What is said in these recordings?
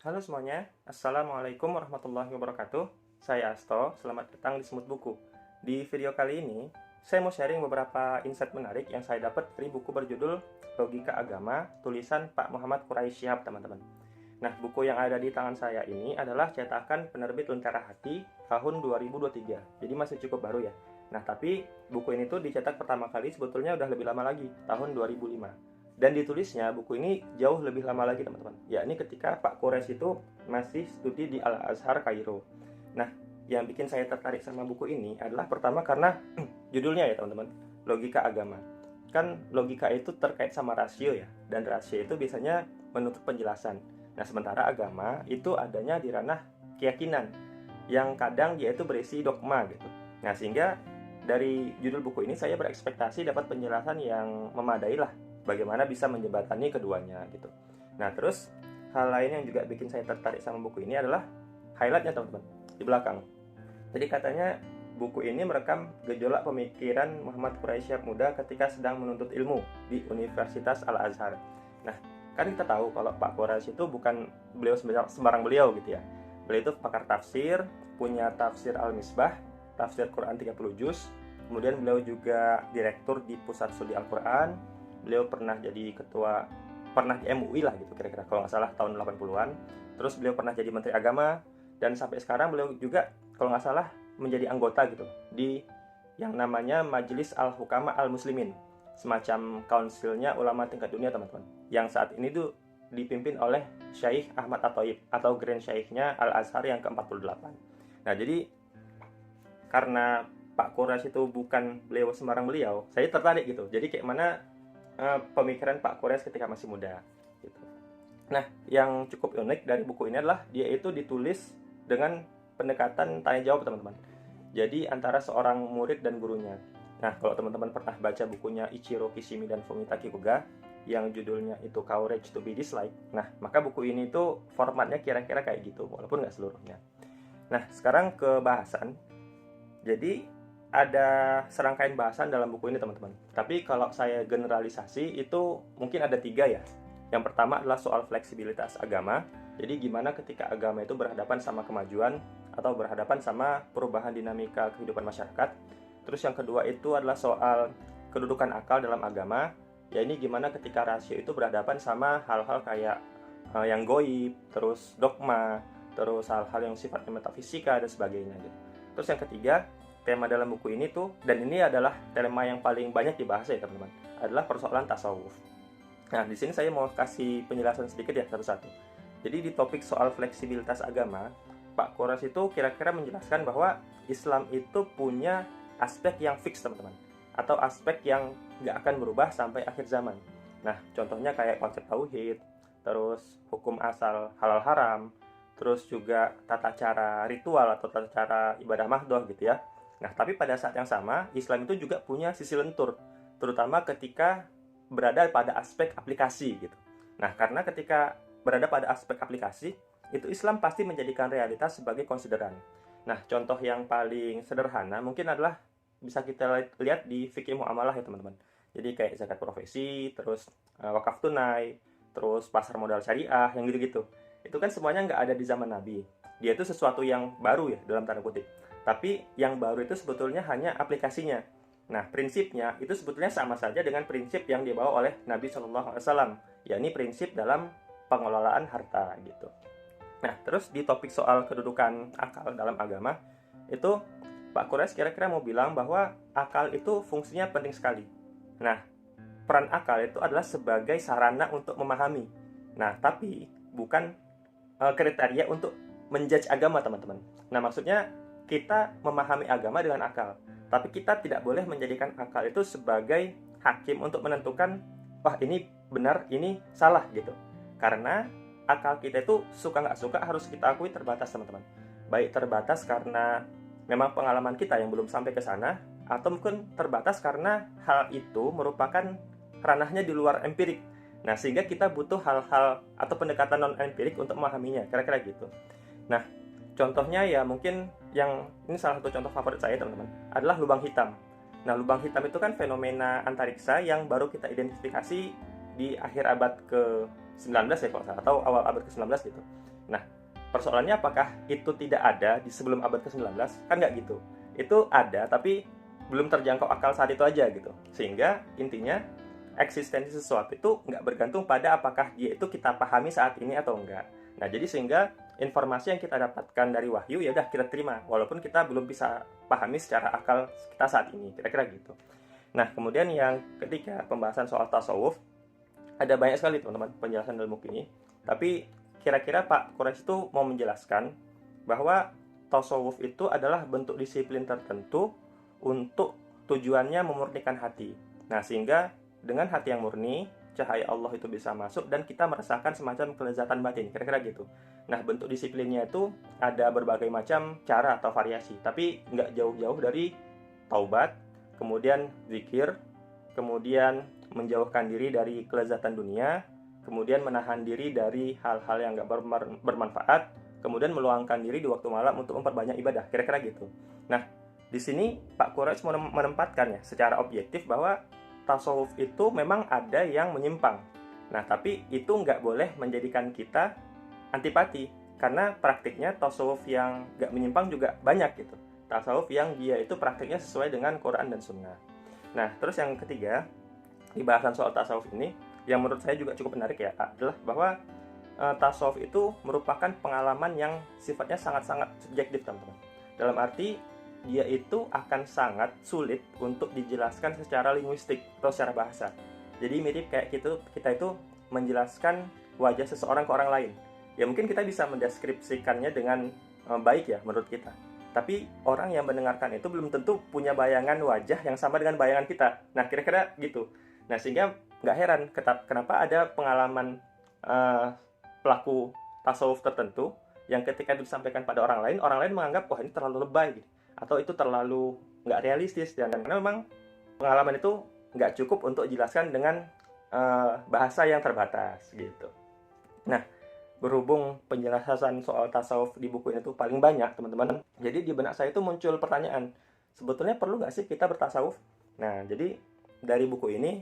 Halo semuanya, Assalamualaikum warahmatullahi wabarakatuh. Saya Asto, selamat datang di Semut Buku. Di video kali ini, saya mau sharing beberapa insight menarik yang saya dapat dari buku berjudul Logika Agama, tulisan Pak Muhammad Quraish Shihab, teman-teman. Nah, buku yang ada di tangan saya ini adalah cetakan penerbit Lentera Hati tahun 2023, jadi masih cukup baru ya. Nah, tapi buku ini tuh dicetak pertama kali sebetulnya udah lebih lama lagi, tahun 2005. Dan ditulisnya buku ini jauh lebih lama lagi, teman-teman. Yakni ketika Pak Quraish itu masih studi di Al-Azhar Kairo. Nah, yang bikin saya tertarik sama buku ini adalah pertama karena judulnya ya, teman-teman. Logika Agama. Kan logika itu terkait sama rasio ya. Dan rasio itu biasanya menuntut penjelasan. Nah, sementara agama itu adanya di ranah keyakinan. Yang kadang dia itu berisi dogma gitu. Nah, sehingga dari judul buku ini saya berekspektasi dapat penjelasan yang memadai lah bagaimana bisa menjembatani keduanya gitu. Nah, terus hal lain yang juga bikin saya tertarik sama buku ini adalah highlightnya, teman-teman, di belakang. Jadi katanya buku ini merekam gejolak pemikiran Muhammad Quraish Shihab muda ketika sedang menuntut ilmu di Universitas Al-Azhar. Nah, kan kita tahu kalau Pak Quraish itu bukan beliau sembarang beliau gitu ya. Beliau itu pakar tafsir, punya tafsir Al-Misbah, tafsir Quran 30 juz. Kemudian beliau juga direktur di Pusat Studi Al-Quran. Beliau pernah jadi pernah di MUI lah gitu kira-kira kalau nggak salah tahun 80-an. Terus beliau pernah jadi Menteri Agama, dan sampai sekarang beliau juga kalau nggak salah menjadi anggota gitu di yang namanya Majelis Al-Hukama Al-Muslimin, semacam kaunsilnya ulama tingkat dunia, teman-teman, yang saat ini tuh dipimpin oleh Syekh Ahmad At-Thayyib atau Grand Syekhnya Al-Azhar yang ke-48. Nah, jadi karena Pak Quraish itu bukan beliau sembarang beliau, saya tertarik gitu. Jadi kayak mana pemikiran Pak Quraish ketika masih muda gitu. Nah, yang cukup unik dari buku ini adalah dia itu ditulis dengan pendekatan tanya jawab, teman-teman. Jadi antara seorang murid dan gurunya. Nah, kalau teman-teman pernah baca bukunya Ichiro Kishimi dan Fumitake Koga yang judulnya itu Courage to be Disliked, nah maka buku ini tuh formatnya kira-kira kayak gitu, walaupun nggak seluruhnya. Nah, sekarang ke bahasan. Jadi ada serangkaian bahasan dalam buku ini, teman-teman. Tapi kalau saya generalisasi itu mungkin ada 3 ya. Yang pertama adalah soal fleksibilitas agama. Jadi gimana ketika agama itu berhadapan sama kemajuan atau berhadapan sama perubahan dinamika kehidupan masyarakat. Terus yang kedua itu adalah soal kedudukan akal dalam agama. Ya, ini gimana ketika rasio itu berhadapan sama hal-hal kayak yang goib, terus dogma, terus hal-hal yang sifatnya metafisika dan sebagainya gitu. Terus yang ketiga, tema dalam buku ini tuh, dan ini adalah tema yang paling banyak dibahas ya, teman-teman, adalah persoalan tasawuf. Nah, di sini saya mau kasih penjelasan sedikit ya satu-satu. Jadi di topik soal fleksibilitas agama, Pak Quraish itu kira-kira menjelaskan bahwa Islam itu punya aspek yang fix, teman-teman, atau aspek yang nggak akan berubah sampai akhir zaman. Nah, contohnya kayak konsep tauhid, terus hukum asal halal haram, terus juga tata cara ritual atau tata cara ibadah mahdoh gitu ya. Nah, tapi pada saat yang sama, Islam itu juga punya sisi lentur, terutama ketika berada pada aspek aplikasi gitu. Nah, karena ketika berada pada aspek aplikasi, itu Islam pasti menjadikan realitas sebagai konsideran. Nah, contoh yang paling sederhana mungkin adalah bisa kita lihat di fikih muamalah ya, teman-teman. Jadi kayak zakat profesi, terus wakaf tunai, terus pasar modal syariah, yang gitu-gitu. Itu kan semuanya nggak ada di zaman Nabi. Dia itu sesuatu yang baru ya, dalam tanda kutip. Tapi yang baru itu sebetulnya hanya aplikasinya. Nah, prinsipnya itu sebetulnya sama saja dengan prinsip yang dibawa oleh Nabi SAW, yakni prinsip dalam pengelolaan harta gitu. Nah, terus di topik soal kedudukan akal dalam agama, itu Pak Quraish kira-kira mau bilang bahwa akal itu fungsinya penting sekali. Nah, peran akal itu adalah sebagai sarana untuk memahami. Nah, tapi bukan kriteria untuk menjudge agama, teman-teman. Nah, maksudnya kita memahami agama dengan akal, tapi kita tidak boleh menjadikan akal itu sebagai hakim untuk menentukan, wah ini benar, ini salah gitu. Karena akal kita itu suka nggak suka harus kita akui terbatas, teman-teman. Baik terbatas karena memang pengalaman kita yang belum sampai ke sana, atau mungkin terbatas karena hal itu merupakan ranahnya di luar empirik. Nah, sehingga kita butuh hal-hal atau pendekatan non-empirik untuk memahaminya, kira-kira gitu. Nah, contohnya ya mungkin yang ini salah satu contoh favorit saya, teman-teman, adalah lubang hitam. Nah, lubang hitam itu kan fenomena antariksa yang baru kita identifikasi di akhir abad 19 ya kalau salah, atau awal abad ke-19 gitu. Nah, persoalannya apakah itu tidak ada di sebelum abad ke-19? Kan nggak gitu. Itu ada, tapi belum terjangkau akal saat itu aja gitu. Sehingga intinya eksistensi sesuatu itu nggak bergantung pada apakah dia itu kita pahami saat ini atau enggak. Nah, jadi sehingga informasi yang kita dapatkan dari wahyu ya udah kita terima, walaupun kita belum bisa pahami secara akal kita saat ini, kira-kira gitu. Nah, kemudian yang ketiga, pembahasan soal tasawuf. Ada banyak sekali teman-teman penjelasan dalam buku ini. Tapi kira-kira Pak Quraisy itu mau menjelaskan bahwa tasawuf itu adalah bentuk disiplin tertentu untuk tujuannya memurnikan hati. Nah, sehingga dengan hati yang murni, cahaya Allah itu bisa masuk dan kita merasakan semacam kelezatan batin, kira-kira gitu. Nah, bentuk disiplinnya itu ada berbagai macam cara atau variasi, tapi nggak jauh-jauh dari taubat, kemudian zikir, kemudian menjauhkan diri dari kelezatan dunia, kemudian menahan diri dari hal-hal yang nggak bermanfaat, kemudian meluangkan diri di waktu malam untuk memperbanyak ibadah, kira-kira gitu. Nah, di sini Pak Quraisy menempatkan ya secara objektif bahwa tasawuf itu memang ada yang menyimpang. Nah, tapi itu nggak boleh menjadikan kita antipati, karena praktiknya tasawuf yang nggak menyimpang juga banyak gitu. Tasawuf yang dia itu praktiknya sesuai dengan Quran dan Sunnah. Nah, terus yang ketiga, di bahasan soal tasawuf ini, yang menurut saya juga cukup menarik ya, adalah bahwa tasawuf itu merupakan pengalaman yang sifatnya sangat-sangat subjektif, teman-teman. Dalam arti, dia itu akan sangat sulit untuk dijelaskan secara linguistik atau secara bahasa. Jadi mirip kayak kita itu menjelaskan wajah seseorang ke orang lain. Ya mungkin kita bisa mendeskripsikannya dengan baik ya menurut kita. Tapi orang yang mendengarkan itu belum tentu punya bayangan wajah yang sama dengan bayangan kita. Nah, kira-kira gitu. Nah, sehingga nggak heran kenapa ada pengalaman pelaku tasawuf tertentu yang ketika disampaikan pada orang lain menganggap, wah ini terlalu lebay gitu, atau itu terlalu nggak realistis, dan karena memang pengalaman itu nggak cukup untuk dijelaskan dengan bahasa yang terbatas gitu. Nah, berhubung penjelasan soal tasawuf di buku ini tuh paling banyak teman-teman, jadi di benak saya itu muncul pertanyaan, sebetulnya perlu nggak sih kita bertasawuf? Nah, jadi dari buku ini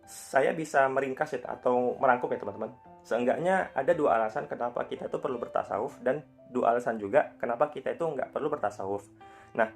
saya bisa meringkas ya, atau merangkum ya teman-teman. Seenggaknya ada dua alasan kenapa kita itu perlu bertasawuf, dan dua alasan juga kenapa kita itu nggak perlu bertasawuf. Nah,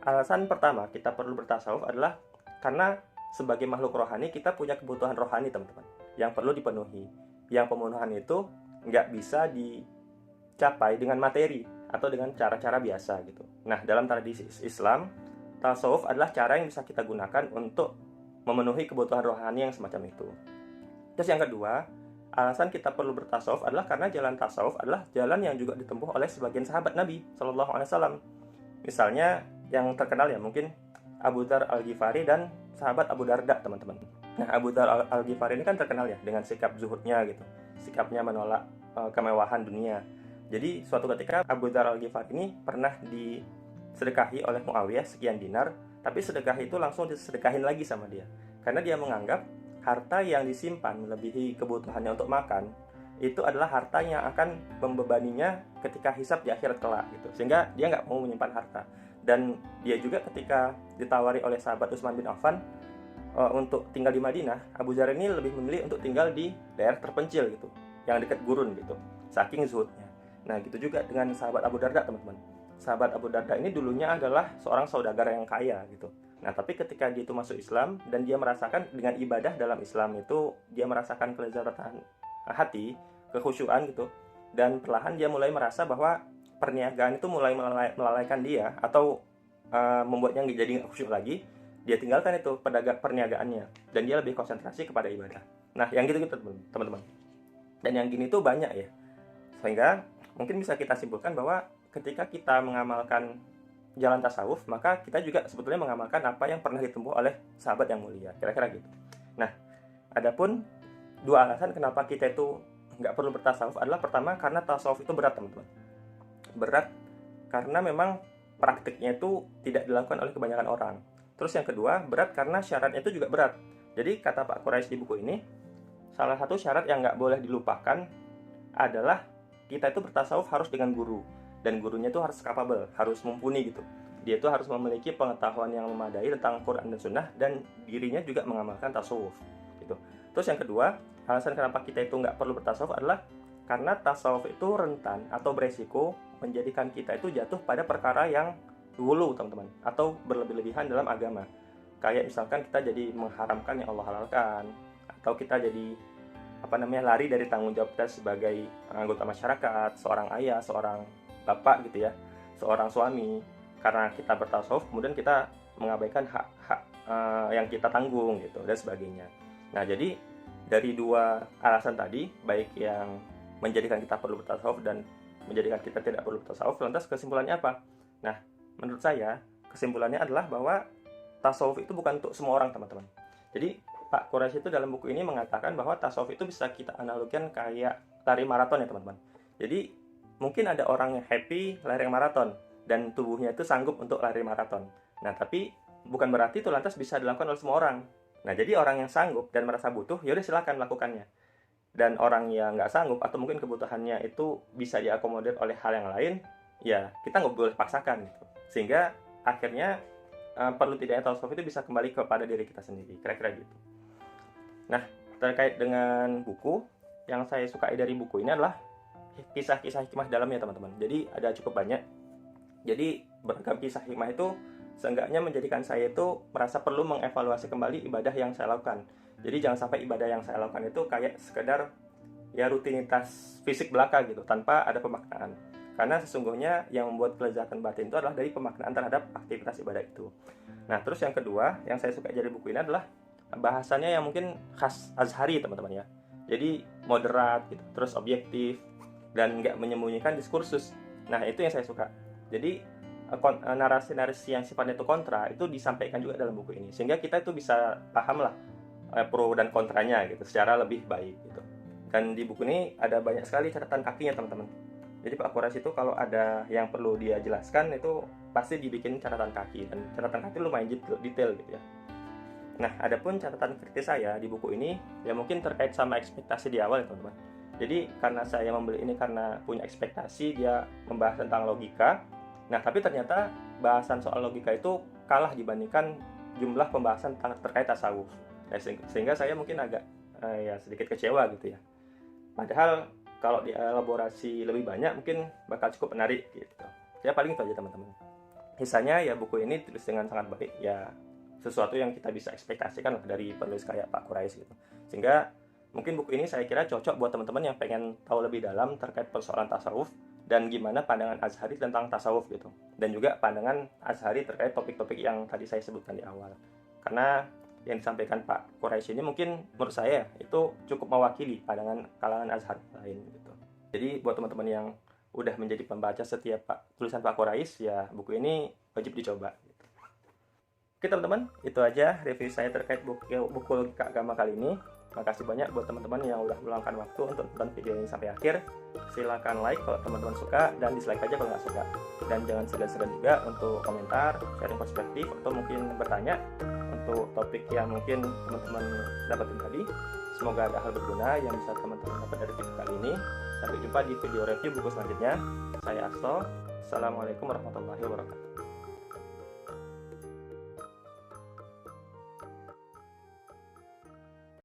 alasan pertama kita perlu bertasawuf adalah karena sebagai makhluk rohani kita punya kebutuhan rohani teman-teman yang perlu dipenuhi. Yang pemenuhan itu nggak bisa dicapai dengan materi atau dengan cara-cara biasa gitu. Nah, dalam tradisi Islam, tasawuf adalah cara yang bisa kita gunakan untuk memenuhi kebutuhan rohani yang semacam itu. Terus yang kedua, alasan kita perlu bertasawuf adalah karena jalan tasawuf adalah jalan yang juga ditempuh oleh sebagian sahabat Nabi Shallallahu Alaihi Wasallam. Misalnya yang terkenal ya mungkin Abu Dzar Al-Ghifari dan sahabat Abu Darda, teman-teman. Nah, Abu Dzar Al-Ghifari ini kan terkenal ya dengan sikap zuhudnya gitu, sikapnya menolak kemewahan dunia. Jadi suatu ketika Abu Dzar Al-Ghifari ini pernah disedekahi oleh Muawiyah sekian dinar, tapi sedekah itu langsung disedekahin lagi sama dia, karena dia menganggap harta yang disimpan melebihi kebutuhannya untuk makan itu adalah harta yang akan membebaninya ketika hisab di akhirat kelak gitu, sehingga dia nggak mau menyimpan harta. Dan dia juga ketika ditawari oleh sahabat Utsman bin Affan untuk tinggal di Madinah, Abu Dzar ini lebih memilih untuk tinggal di daerah terpencil gitu, yang dekat gurun gitu, saking zuhudnya. Nah, gitu juga dengan sahabat Abu Darda, teman-teman. Sahabat Abu Darda ini dulunya adalah seorang saudagar yang kaya gitu. Nah, tapi ketika dia itu masuk Islam dan dia merasakan dengan ibadah dalam Islam itu, dia merasakan kelezatan hati, kekhusyuan gitu, dan perlahan dia mulai merasa bahwa perniagaan itu mulai melalaikan dia atau membuatnya jadi nggak khusyuk lagi. Dia tinggalkan itu perniagaannya dan dia lebih konsentrasi kepada ibadah. Nah, yang gitu-gitu teman-teman. Dan yang gini tuh banyak ya. Sehingga mungkin bisa kita simpulkan bahwa ketika kita mengamalkan jalan tasawuf, maka kita juga sebetulnya mengamalkan apa yang pernah ditempuh oleh sahabat yang mulia, kira-kira gitu. Nah, adapun dua alasan kenapa kita itu nggak perlu bertasawuf adalah pertama, karena tasawuf itu berat teman-teman. Berat karena memang praktiknya itu tidak dilakukan oleh kebanyakan orang. Terus yang kedua, berat karena syaratnya itu juga berat. Jadi kata Pak Quraisy di buku ini, salah satu syarat yang nggak boleh dilupakan adalah kita itu bertasawuf harus dengan guru. Dan gurunya itu harus capable, harus mumpuni gitu. Dia itu harus memiliki pengetahuan yang memadai tentang Quran dan Sunnah, dan dirinya juga mengamalkan tasawuf gitu. Terus yang kedua, alasan kenapa kita itu nggak perlu bertasawuf adalah karena tasawuf itu rentan atau beresiko menjadikan kita itu jatuh pada perkara yang ghulu, teman-teman, atau berlebih-lebihan dalam agama. Kayak misalkan kita jadi mengharamkan yang Allah halalkan, atau kita jadi lari dari tanggung jawab kita sebagai anggota masyarakat, seorang ayah, seorang bapak gitu ya, seorang suami. Karena kita bertasawuf, kemudian kita mengabaikan hak-hak yang kita tanggung gitu dan sebagainya. Nah, jadi dari dua alasan tadi, baik yang menjadikan kita perlu bertasawuf dan menjadikan kita tidak perlu bertasawuf, lantas kesimpulannya apa? Nah, menurut saya kesimpulannya adalah bahwa tasawuf itu bukan untuk semua orang, teman-teman. Jadi Pak Quraisy itu dalam buku ini mengatakan bahwa tasawuf itu bisa kita analogikan kayak lari maraton ya, teman-teman. Jadi mungkin ada orang yang happy lari maraton dan tubuhnya itu sanggup untuk lari maraton. Nah, tapi bukan berarti itu lantas bisa dilakukan oleh semua orang. Nah, jadi orang yang sanggup dan merasa butuh, yaudah silakan lakukannya. Dan orang yang nggak sanggup atau mungkin kebutuhannya itu bisa diakomodir oleh hal yang lain, ya kita nggak boleh paksakan gitu. Sehingga akhirnya perlu tidaknya tasawuf itu bisa kembali kepada diri kita sendiri, kira-kira gitu. Nah, terkait dengan buku, yang saya sukai dari buku ini adalah kisah-kisah hikmah dalamnya, teman-teman. Jadi ada cukup banyak. Jadi beragam kisah hikmah itu seenggaknya menjadikan saya itu merasa perlu mengevaluasi kembali ibadah yang saya lakukan. Jadi jangan sampai ibadah yang saya lakukan itu kayak sekedar ya rutinitas fisik belaka gitu, tanpa ada pemaknaan. Karena sesungguhnya yang membuat kelezatan batin itu adalah dari pemaknaan terhadap aktivitas ibadah itu. Nah, terus yang kedua yang saya suka dari buku ini adalah bahasannya yang mungkin khas Azhari, teman-teman ya. Jadi moderat gitu, terus objektif dan nggak menyembunyikan diskursus. Nah, itu yang saya suka. Jadi narasi-narasi yang sifatnya itu kontra itu disampaikan juga dalam buku ini, sehingga kita itu bisa paham lah pro dan kontranya gitu secara lebih baik gitu. Dan di buku ini ada banyak sekali catatan kakinya, teman-teman. Jadi Pak Quraisy itu kalau ada yang perlu dia jelaskan itu pasti dibikin catatan kaki, dan catatan kaki lumayan detail gitu ya. Nah, adapun catatan kritis saya di buku ini ya mungkin terkait sama ekspektasi di awal ya, teman-teman. Jadi karena saya membeli ini karena punya ekspektasi dia membahas tentang logika. Nah, tapi ternyata bahasan soal logika itu kalah dibandingkan jumlah pembahasan terkait tasawuf. Sehingga saya mungkin agak ya sedikit kecewa gitu ya. Padahal kalau dielaborasi lebih banyak mungkin bakal cukup menarik gitu. Ya paling itu aja, teman-teman. Sisanya ya buku ini tulis dengan sangat baik ya, sesuatu yang kita bisa ekspektasikan dari penulis kayak Pak Quraisy gitu. Sehingga mungkin buku ini saya kira cocok buat teman-teman yang pengen tahu lebih dalam terkait persoalan tasawuf dan gimana pandangan Azhari tentang tasawuf gitu. Dan juga pandangan Azhari terkait topik-topik yang tadi saya sebutkan di awal. Karena yang disampaikan Pak Quraisy ini mungkin menurut saya itu cukup mewakili pandangan kalangan Azhar lain gitu. Jadi buat teman-teman yang udah menjadi pembaca setiap tulisan Pak Quraisy, ya buku ini wajib dicoba gitu. Oke teman-teman, itu aja review saya terkait buku logika agama kali ini. Makasih banyak buat teman-teman yang udah meluangkan waktu untuk nonton video ini sampai akhir. Silahkan like kalau teman-teman suka, dan dislike aja kalau nggak suka. Dan jangan segan-segan juga untuk komentar, sharing perspektif, atau mungkin bertanya untuk topik yang mungkin teman-teman dapatin tadi. Semoga ada hal berguna yang bisa teman-teman dapat dari video kali ini. Sampai jumpa di video review buku selanjutnya. Saya Asto. Assalamualaikum warahmatullahi wabarakatuh.